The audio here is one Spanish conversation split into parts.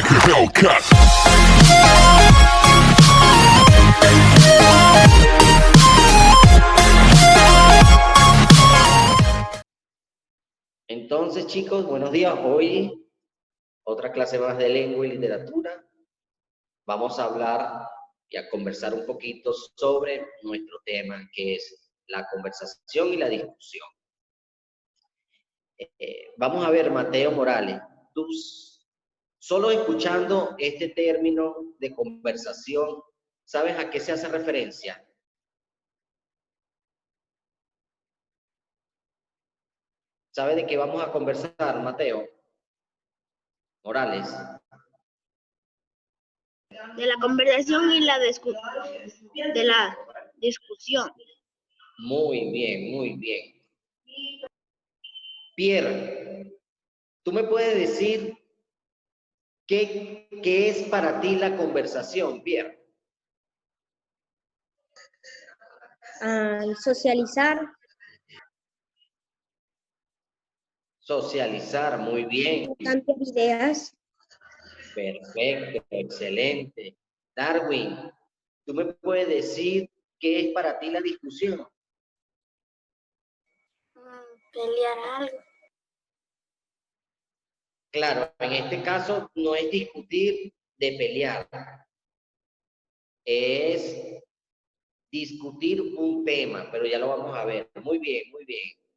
like a Hellcat. Entonces, chicos, buenos días. Hoy, otra clase más de lengua y literatura. Vamos a hablar y a conversar un poquito sobre nuestro tema, que es la conversación y la discusión. Vamos a ver, Mateo Morales, tú solo escuchando este término de conversación, ¿sabes a qué se hace referencia? ¿Sabes de qué vamos a conversar, Mateo Morales? De la conversación y de la discusión. Muy bien, muy bien. Pierre, ¿tú me puedes decir qué es para ti la conversación, Pierre? Socializar. Socializar, muy bien. Tantas ideas. Perfecto, excelente. Darwin, ¿tú me puedes decir qué es para ti la discusión? Pelear algo. Claro, en este caso no es discutir de pelear, es discutir un tema, pero ya lo vamos a ver. Muy bien,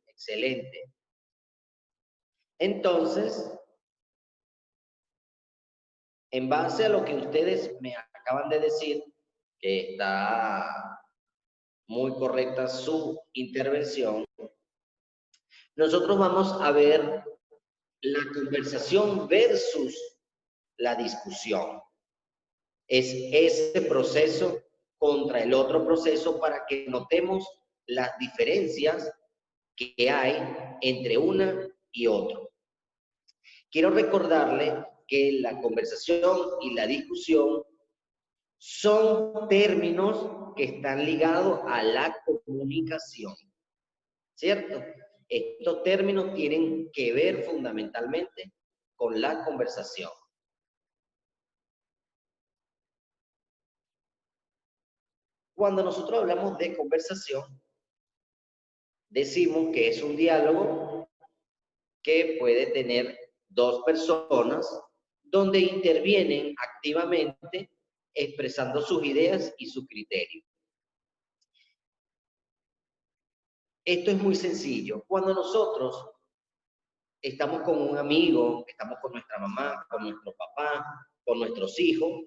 excelente. Entonces, en base a lo que ustedes me acaban de decir, que está muy correcta su intervención, nosotros vamos a ver la conversación versus la discusión. Es ese proceso contra el otro proceso para que notemos las diferencias que hay entre una y otro. Quiero recordarle que la conversación y la discusión son términos que están ligados a la comunicación, ¿cierto? Estos términos tienen que ver fundamentalmente con la conversación. Cuando nosotros hablamos de conversación, decimos que es un diálogo que puede tener dos personas donde intervienen activamente expresando sus ideas y sus criterios. Esto es muy sencillo. Cuando nosotros estamos con un amigo, estamos con nuestra mamá, con nuestro papá, con nuestros hijos,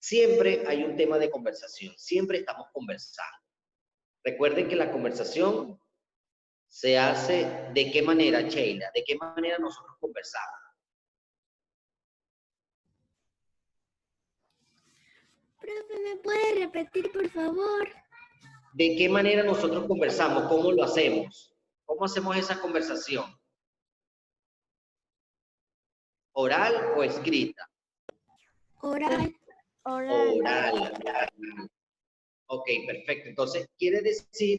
siempre hay un tema de conversación, siempre estamos conversando. Recuerden que la conversación se hace ¿de qué manera, Sheila? ¿De qué manera nosotros conversamos? Profe, ¿me puede repetir, por favor? ¿De qué manera nosotros conversamos? ¿Cómo lo hacemos? ¿Cómo hacemos esa conversación? ¿Oral o escrita? Oral. Oral. Ok, perfecto. Entonces, quiere decir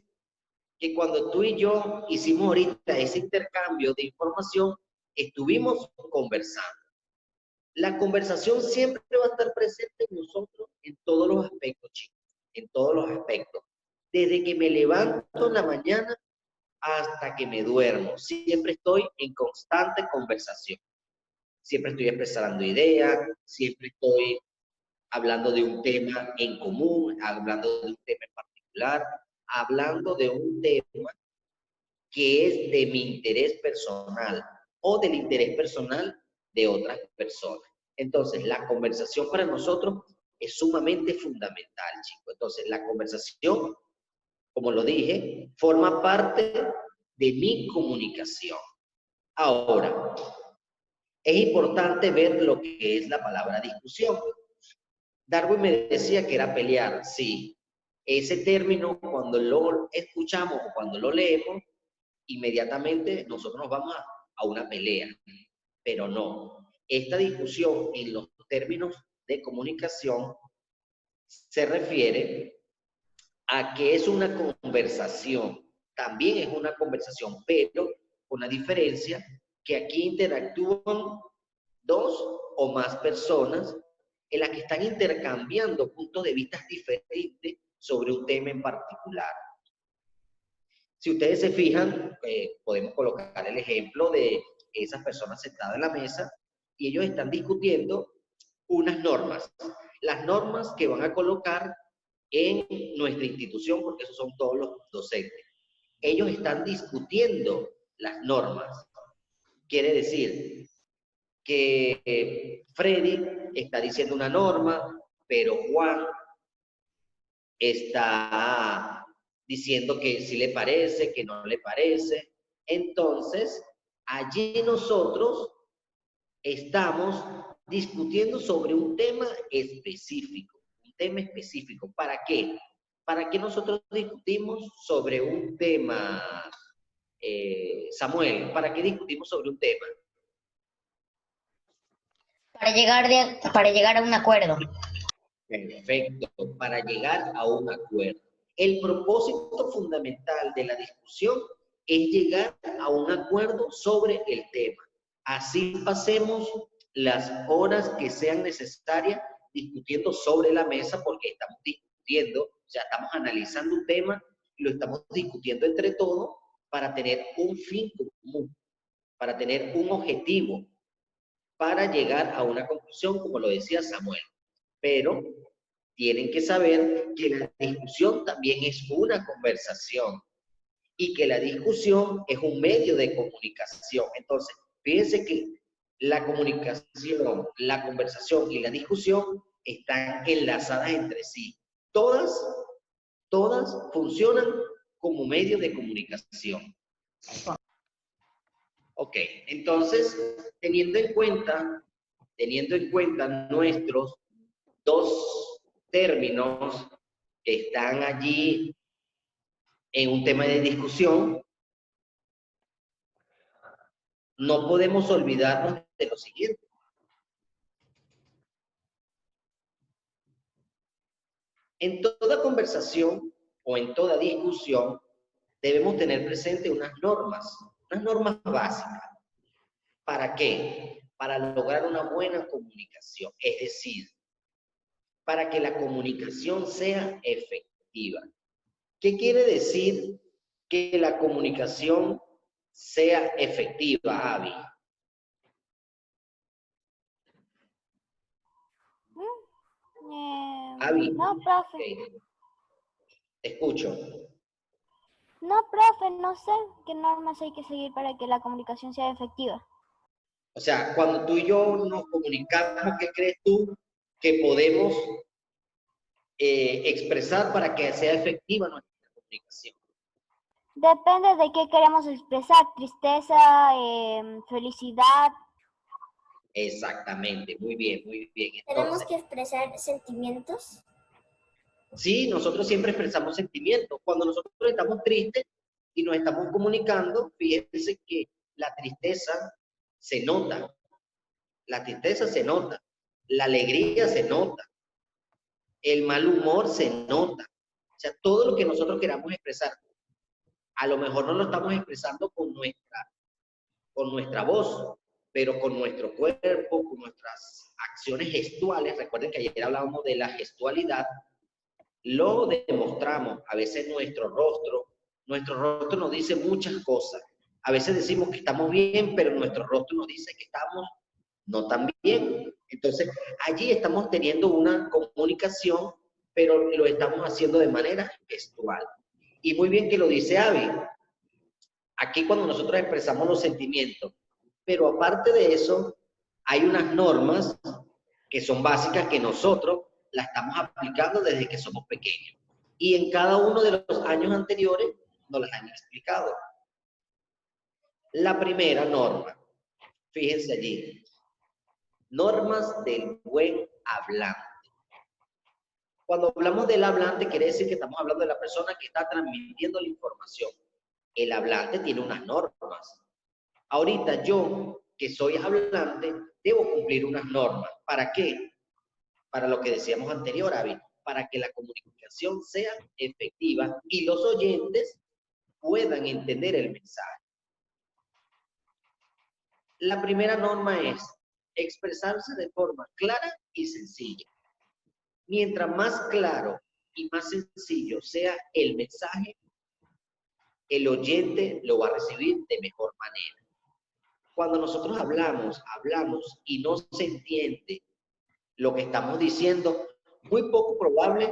que cuando tú y yo hicimos ahorita ese intercambio de información, estuvimos conversando. La conversación siempre va a estar presente en nosotros en todos los aspectos, chicos, en todos los aspectos. Desde que me levanto en la mañana hasta que me duermo, siempre estoy en constante conversación. Siempre estoy expresando ideas, siempre estoy hablando de un tema en común, hablando de un tema en particular, hablando de un tema que es de mi interés personal o del interés personal de otras personas. Entonces, la conversación para nosotros es sumamente fundamental, chicos. Entonces, la conversación, como lo dije, forma parte de mi comunicación. Ahora, es importante ver lo que es la palabra discusión. Darwin me decía que era pelear, sí. Ese término, cuando lo escuchamos o cuando lo leemos, inmediatamente nosotros nos vamos a una pelea, pero no. Esta discusión en los términos de comunicación se refiere a que es una conversación, también es una conversación, pero con la diferencia que aquí interactúan dos o más personas en las que están intercambiando puntos de vista diferentes sobre un tema en particular. Si ustedes se fijan, podemos colocar el ejemplo de esas personas sentadas en la mesa y ellos están discutiendo unas normas. Las normas que van a colocar en nuestra institución, porque esos son todos los docentes. Ellos están discutiendo las normas. Quiere decir que Freddy está diciendo una norma, pero Juan está diciendo que sí le parece, que no le parece. Entonces, allí nosotros estamos discutiendo sobre un tema específico. Un tema específico. ¿Para qué? ¿Para qué nosotros discutimos sobre un tema, Samuel? ¿Para qué discutimos sobre un tema? Para llegar a un acuerdo. Perfecto, para llegar a un acuerdo. El propósito fundamental de la discusión es llegar a un acuerdo sobre el tema. Así pasemos las horas que sean necesarias discutiendo sobre la mesa, porque estamos discutiendo, o sea, estamos analizando un tema y lo estamos discutiendo entre todos para tener un fin común, para tener un objetivo, para llegar a una conclusión, como lo decía Samuel. Pero tienen que saber que la discusión también es una conversación y que la discusión es un medio de comunicación. Entonces, fíjense que la comunicación, la conversación y la discusión están enlazadas entre sí. Todas funcionan como medio de comunicación. Ok, entonces, teniendo en cuenta nuestros dos términos que están allí en un tema de discusión, no podemos olvidarnos de lo siguiente. En toda conversación o en toda discusión debemos tener presente unas normas básicas. ¿Para qué? Para lograr una buena comunicación, es decir, para que la comunicación sea efectiva. ¿Qué quiere decir que la comunicación sea efectiva, Abby? Abby, No, profe. okay. Te escucho. No, profe, no sé qué normas hay que seguir para que la comunicación sea efectiva. O sea, cuando tú y yo nos comunicamos, ¿qué crees tú que podemos expresar para que sea efectiva nuestra comunicación? Depende de qué queremos expresar, tristeza, felicidad. Exactamente, muy bien, muy bien. ¿Tenemos Entonces, que expresar sentimientos? sí, nosotros siempre expresamos sentimientos. Cuando nosotros estamos tristes y nos estamos comunicando, fíjense que la tristeza se nota, la tristeza se nota, la alegría se nota, el mal humor se nota. O sea, todo lo que nosotros queramos expresar, a lo mejor no lo estamos expresando con nuestra voz, pero con nuestro cuerpo, con nuestras acciones gestuales. Recuerden que ayer hablábamos de la gestualidad. Lo demostramos. A veces nuestro rostro nos dice muchas cosas. A veces decimos que estamos bien, pero nuestro rostro nos dice que estamos no tan bien. Entonces, allí estamos teniendo una comunicación, pero lo estamos haciendo de manera gestual. Y muy bien que lo dice Abby. Aquí cuando nosotros expresamos los sentimientos, pero aparte de eso, hay unas normas que son básicas que nosotros las estamos aplicando desde que somos pequeños. Y en cada uno de los años anteriores nos las han explicado. La primera norma, fíjense allí, normas del buen hablante. Cuando hablamos del hablante, quiere decir que estamos hablando de la persona que está transmitiendo la información. El hablante tiene unas normas. Ahorita yo, que soy hablante, debo cumplir unas normas. ¿Para qué? Para lo que decíamos anterior, Avi, para que la comunicación sea efectiva y los oyentes puedan entender el mensaje. La primera norma es, expresarse de forma clara y sencilla. Mientras más claro y más sencillo sea el mensaje, el oyente lo va a recibir de mejor manera. Cuando nosotros hablamos y no se entiende lo que estamos diciendo, muy poco probable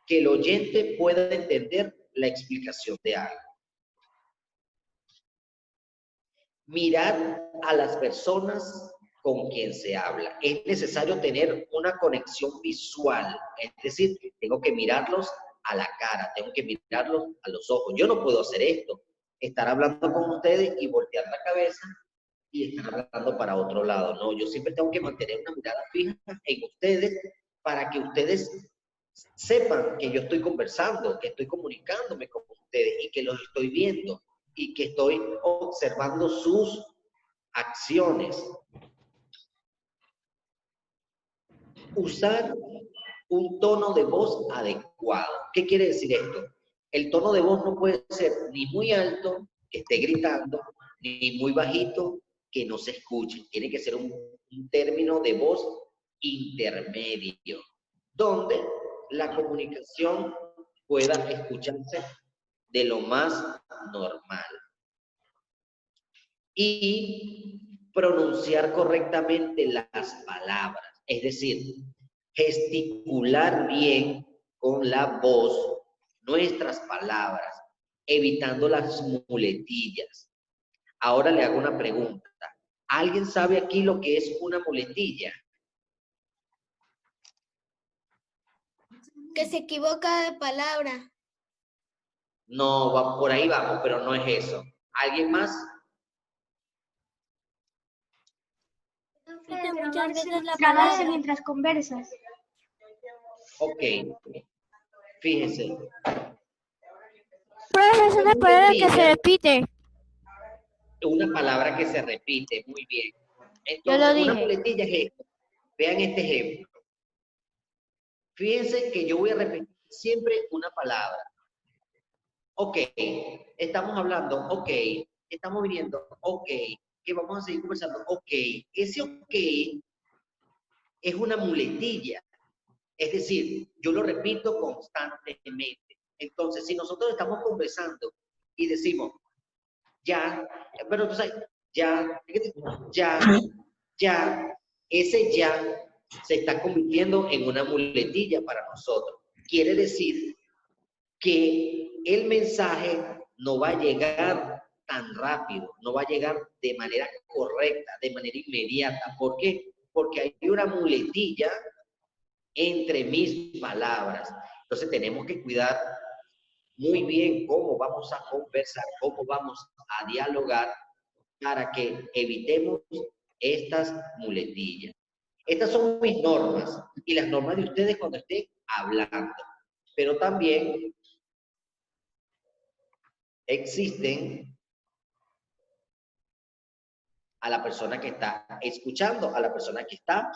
que el oyente pueda entender la explicación de algo. Mirar a las personas con quien se habla. Es necesario tener una conexión visual, es decir, tengo que mirarlos a la cara, tengo que mirarlos a los ojos. Yo no puedo hacer esto, estar hablando con ustedes y voltear la cabeza y estar hablando para otro lado. No, yo siempre tengo que mantener una mirada fija en ustedes para que ustedes sepan que yo estoy conversando, que estoy comunicándome con ustedes y que los estoy viendo y que estoy observando sus acciones. Usar un tono de voz adecuado. ¿Qué quiere decir esto? El tono de voz no puede ser ni muy alto, que esté gritando, ni muy bajito, que no se escuche. Tiene que ser un término de voz intermedio, donde la comunicación pueda escucharse de lo más normal. Y pronunciar correctamente las palabras, es decir, gesticular bien con la voz nuestras palabras, evitando las muletillas. Ahora le hago una pregunta. ¿Alguien sabe aquí lo que es una muletilla? Que se equivoca de palabra. No, por ahí vamos, pero no es eso. ¿Alguien más? Muchas veces la Trabarse palabra. mientras conversas. Ok. Fíjense. Profe, es una palabra que se repite. Una palabra que se repite, muy bien. Yo lo Entonces, una dije. muletilla es esto. Vean este ejemplo. Fíjense que yo voy a repetir siempre una palabra. Ok, estamos hablando, ok, estamos viniendo, ok, que vamos a seguir conversando, ok. Ese ok es una muletilla. Es decir, yo lo repito constantemente. Entonces, si nosotros estamos conversando y decimos, ya, pero tú sabes, ya, ese ya se está convirtiendo en una muletilla para nosotros. Quiere decir que el mensaje no va a llegar tan rápido, no va a llegar de manera correcta, de manera inmediata. ¿Por qué? Porque hay una muletilla entre mis palabras. Entonces tenemos que cuidar muy bien cómo vamos a conversar, cómo vamos a dialogar para que evitemos estas muletillas. Estas son mis normas y las normas de ustedes cuando estén hablando. Pero también existen a la persona que está escuchando, a la persona que está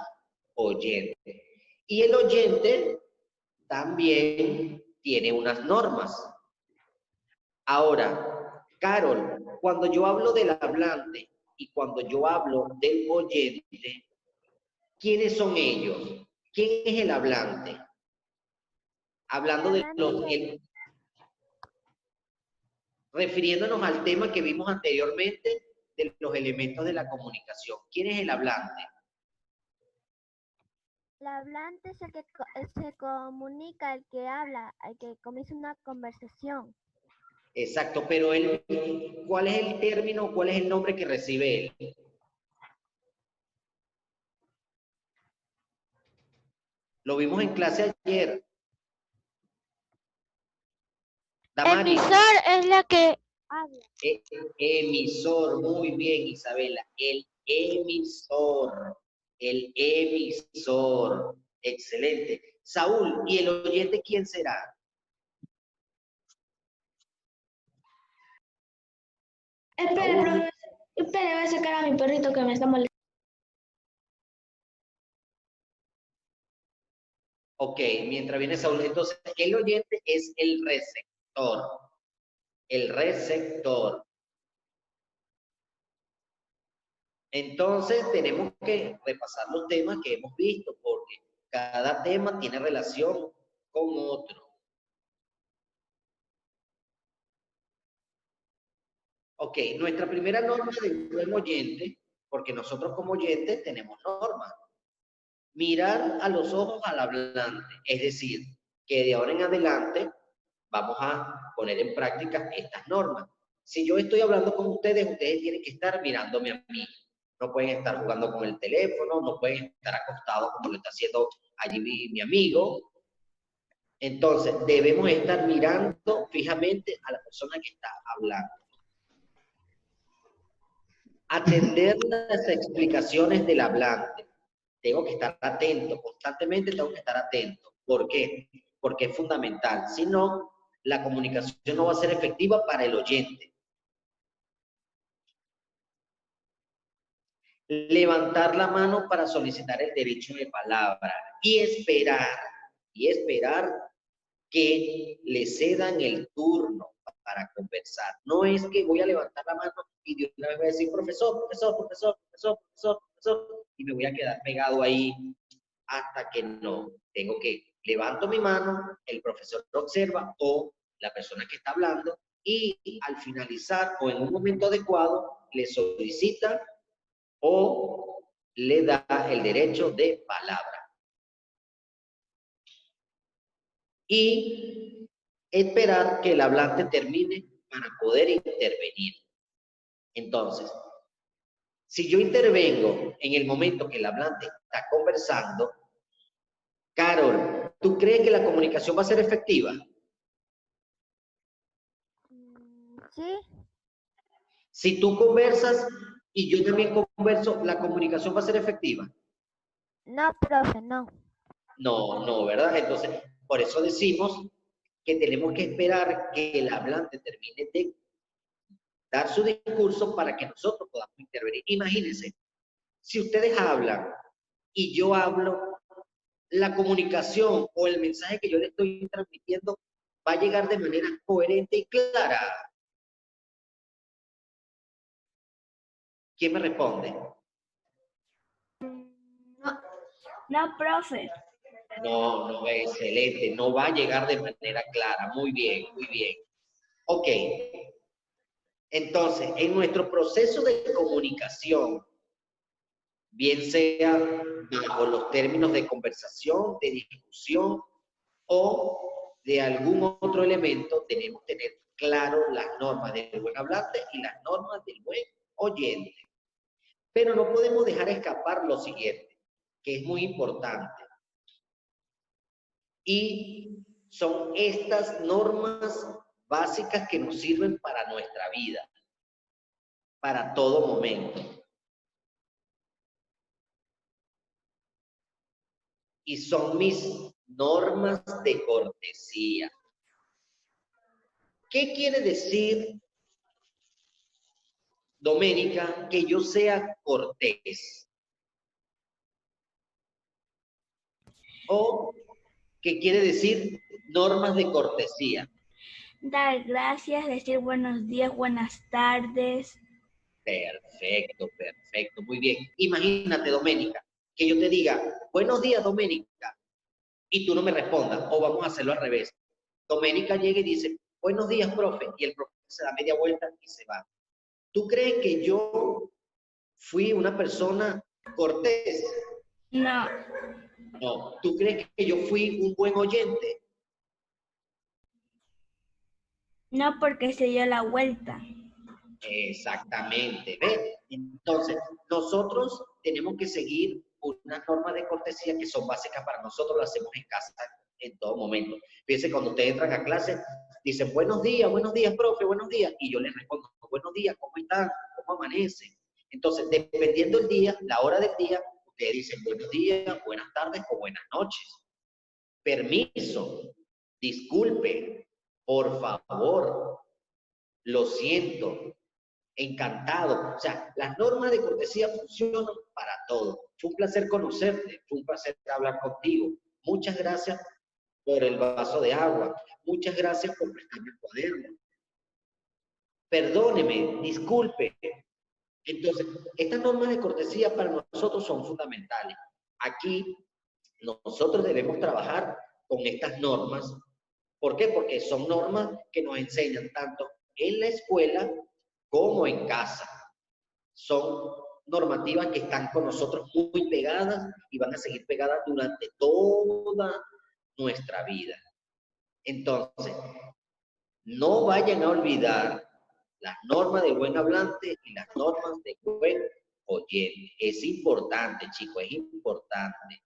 oyendo. Y el oyente también tiene unas normas. Ahora, Carol, cuando yo hablo del hablante y cuando yo hablo del oyente, ¿quiénes son ellos? ¿Quién es el hablante? Hablando de los... refiriéndonos al tema que vimos anteriormente de los elementos de la comunicación. ¿Quién es el hablante? El hablante es el que se comunica, el que habla, el que comienza una conversación. Exacto, pero él, ¿cuál es el término, cuál es el nombre que recibe él? Lo vimos en clase ayer. Damari. Emisor es la que habla. Emisor, muy bien, Isabela. El emisor. El emisor. Excelente. Saúl, ¿y el oyente quién será? Espera, espera, voy a sacar a mi perrito que me está molestando. Ok, mientras viene Saúl, entonces el oyente es el receptor. El receptor. Entonces, tenemos que repasar los temas que hemos visto, porque cada tema tiene relación con otro. Ok, nuestra primera norma de buen oyente, porque nosotros como oyentes tenemos normas. Mirar a los ojos al hablante, es decir, que de ahora en adelante vamos a poner en práctica estas normas. Si yo estoy hablando con ustedes, ustedes tienen que estar mirándome a mí. No pueden estar jugando con el teléfono, no pueden estar acostados como lo está haciendo allí mi amigo. Entonces, debemos estar mirando fijamente a la persona que está hablando. Atender las explicaciones del hablante. Tengo que estar atento, constantemente tengo que estar atento. ¿Por qué? Porque es fundamental. Si no, la comunicación no va a ser efectiva para el oyente. Levantar la mano para solicitar el derecho de palabra y esperar que le cedan el turno para conversar. No es que voy a levantar la mano y de una vez voy a decir, profesor, y me voy a quedar pegado ahí hasta que no. Tengo que levanto mi mano, el profesor observa o la persona que está hablando y al finalizar o en un momento adecuado le solicita o le da el derecho de palabra. Y esperar que el hablante termine para poder intervenir. Entonces, si yo intervengo en el momento que el hablante está conversando, Carol, ¿tú crees que la comunicación va a ser efectiva? Sí. Si tú conversas y yo también converso, ¿la comunicación va a ser efectiva? No, profe, no. No, ¿verdad? Entonces, por eso decimos que tenemos que esperar que el hablante termine de dar su discurso para que nosotros podamos intervenir. Imagínense, si ustedes hablan y yo hablo, la comunicación o el mensaje que yo le estoy transmitiendo va a llegar de manera coherente y clara. ¿Quién me responde? No, profe. No, excelente. No va a llegar de manera clara. Muy bien, muy bien. Ok. Entonces, en nuestro proceso de comunicación, bien sea bajo los términos de conversación, de discusión o de algún otro elemento, tenemos que tener claro las normas del buen hablante y las normas del buen oyente. Pero no podemos dejar escapar lo siguiente, que es muy importante. Y son estas normas básicas que nos sirven para nuestra vida, para todo momento. Y son mis normas de cortesía. ¿Qué quiere decir, Doménica, que yo sea cortés? ¿O qué quiere decir normas de cortesía? Dar gracias, decir buenos días, buenas tardes. Perfecto, muy bien. Imagínate, Doménica, que yo te diga, buenos días, Doménica, y tú no me respondas, o vamos a hacerlo al revés. Doménica llega y dice, buenos días, profe, y el profe se da media vuelta y se va. ¿Tú crees que yo fui una persona cortés? No, No. ¿Tú crees que yo fui un buen oyente? no porque se dio la vuelta. Exactamente, ¿ves? Entonces, nosotros tenemos que seguir unas normas de cortesía que son básicas para nosotros, las hacemos en casa en todo momento. Fíjense, cuando ustedes entran a clase, dicen, buenos días, profe, buenos días, y yo les respondo, buenos días, ¿cómo están? ¿Cómo amanecen? Entonces, dependiendo del día, la hora del día, ustedes dicen buenos días, buenas tardes o buenas noches. Permiso, disculpe, por favor, lo siento, encantado. O sea, las normas de cortesía funcionan para todo. Fue un placer conocerte, fue un placer hablar contigo. Muchas gracias por el vaso de agua. Muchas gracias por prestarme el cuaderno. Perdóneme, disculpe, Entonces, estas normas de cortesía para nosotros son fundamentales. Aquí nosotros debemos trabajar con estas normas. ¿Por qué? Porque son normas que nos enseñan tanto en la escuela como en casa. Son normativas que están con nosotros muy pegadas y van a seguir pegadas durante toda nuestra vida. Entonces, no vayan a olvidar las normas de buen hablante y las normas de buen oyente. Es importante, chicos, es importante.